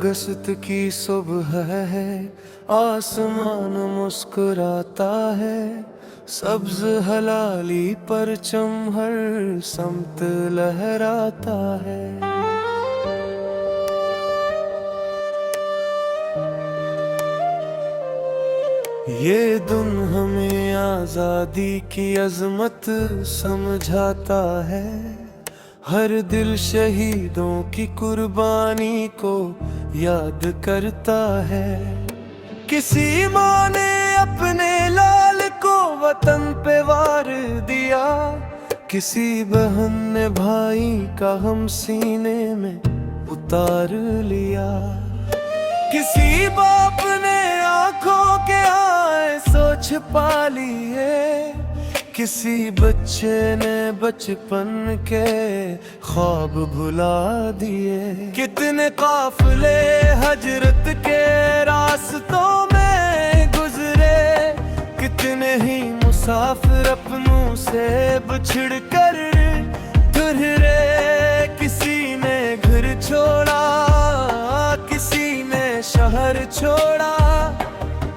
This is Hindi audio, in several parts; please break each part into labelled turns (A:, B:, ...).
A: अगस्त की सुबह है, आसमान मुस्कुराता है। सब्ज हलाली परचम हर समत लहराता है। ये दिन हमें आजादी की अजमत समझाता है। हर दिल शहीदों की कुर्बानी को याद करता है। किसी माँ ने अपने लाल को वतन पे वार दिया, किसी बहन ने भाई का हम सीने में उतार लिया। किसी बाप ने आंखों के आंसू छिपा लिए, किसी बच्चे ने बचपन के ख्वाब भुला दिए। कितने काफिले हजरत के रास्तों में गुजरे, कितने ही मुसाफिर अपनों से बिछड़ कर ठुहरे। किसी ने घर छोड़ा, किसी ने शहर छोड़ा,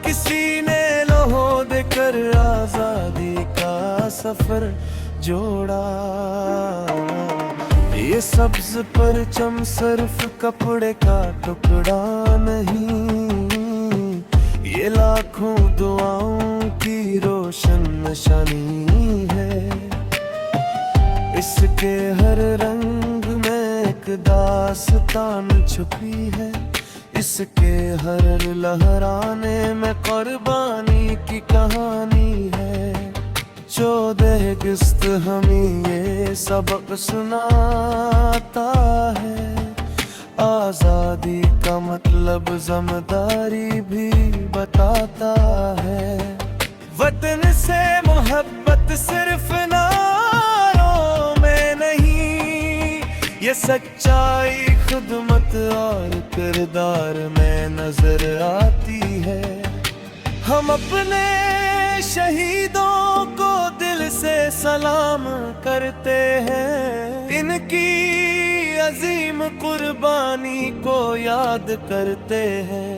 A: किसी ने लोहो देकर आजादी का सफर जोड़ा। ये सब्ज परचम सिर्फ कपड़े का टुकड़ा नहीं, ये लाखों दुआओं की रोशन निशानी है। इसके हर रंग में एक दास्तान छुपी है, इसके हर लहराने में कुर्बानी की कहानी है। 14 अगस्त हमें ये सबक सुनाता है, आजादी का मतलब ज़िम्मेदारी भी बताता है। वतन से मोहब्बत सिर्फ नारों में नहीं, ये सच्चाई खुदमत और किरदार में नजर आती है। हम अपने शहीदों को दिल से सलाम करते हैं, इनकी अजीम कुर्बानी को याद करते हैं।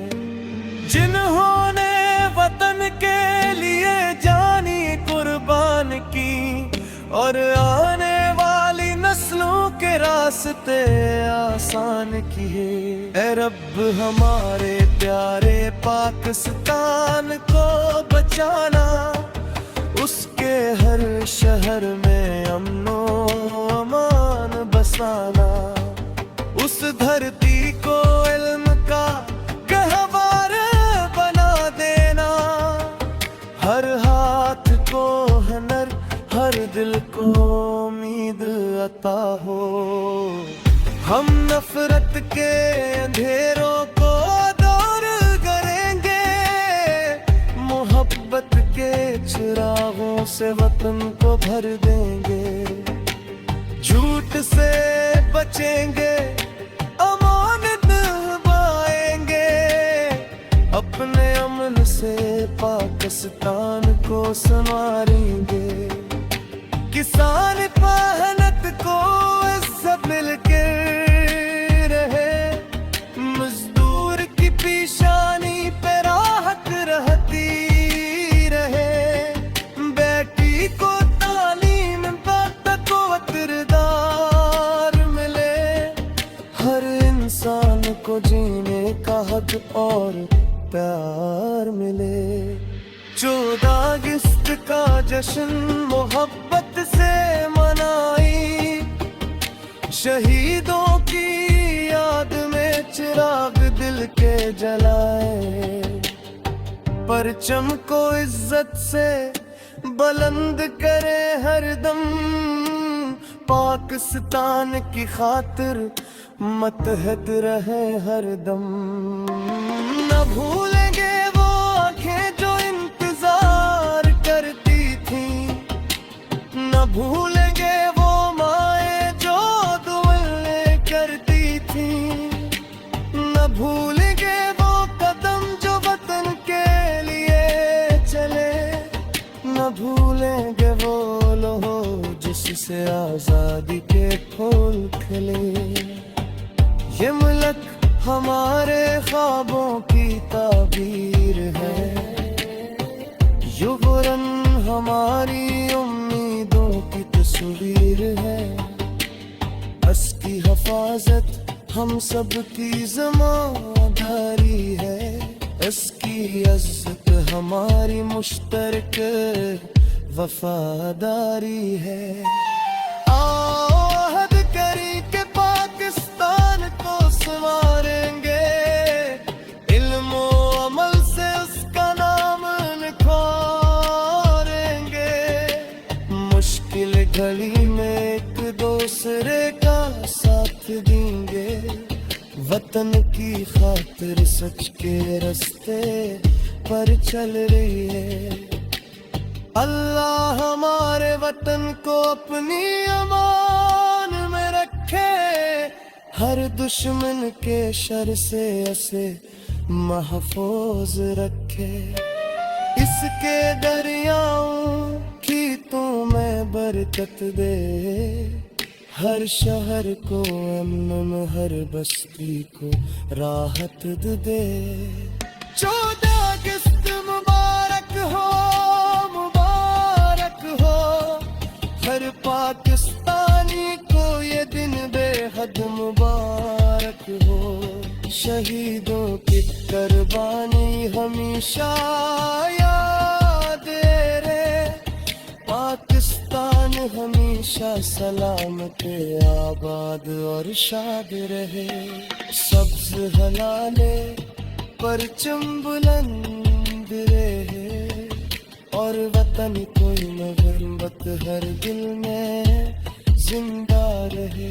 A: जिन्होंने वतन के लिए जानी कुर्बान की और आने वाली नस्लों के रास्ते आसान किए। ऐ रब हमारे प्यारे पाकिस्तान को बचाना, उसके हर शहर में अमनो अमान बसाना। उस धरती को इल्म का गहवार बना देना, हर हाथ को हुनर, हर दिल को उम्मीद अता हो। हम नफरत के अंधेरों को दूर करेंगे, मोहब्बत के चिरागों से वतन को भर देंगे। झूठ से बचेंगे, अमानत निभाएंगे, अपने अमल से पाकिस्तान को संवारेंगे। किसान मेहनत को इज्जत मिलके रहे, मजदूर की पेशानी पे राहत रहती रहे। बेटी को तालीम को किरदार मिले, हर इंसान को जीने का हक और प्यार मिले। 14 अगस्त का जश्न मोहब्बत से मनाई, शहीदों की याद में चिराग दिल के जलाए। परचम को इज्जत से बुलंद करे हरदम, पाकिस्तान की खातिर मतहद रहे हरदम। न भूलेंगे वो आंखें जो इंतजार करती थी, न भूलेंगे वो माएं जो दुआएं करती थी, न भूलेंगे वो कदम जो वतन के लिए चले, न भूलेंगे वो लोहो जिससे आजादी के फूल खिले। ये मुल्क हमारे ख्वाबों की ताबीर है। युवरन हमारी उम्मीदों की तस्वीर है। असकी हिफाजत हम सब की ज़िम्मेदारी है। इसकी इज्जत हमारी मुश्तरक वफादारी है। आओ अहद करी के पाकिस्तान को संवारेंगे, इल्म व अमल से उसका नाम निखारेंगे। मुश्किल घड़ी में एक दूसरे का साथ देंगे, वतन की खातिर सच के रास्ते पर चल रही है। अल्लाह हमारे वतन को अपनी अमान में रखे, हर दुश्मन के शर से उसे महफूज रखे। इसके दरियाओं खीतों में बरकत दे, हर शहर को अमन, हर बस्ती को राहत दे। 14 अगस्त मुबारक हो, मुबारक हो। हर पाकिस्तानी को ये दिन बेहद मुबारक हो। शहीदों की कुर्बानी हमेशा याद रहे। पाकिस्तान हमेशा सलामत, आबाद और शाद रहे। सब्ज हलाले परचम बुलंद रहे, और वतन कोई न गुर्बत हर दिल में जिंदा रहे।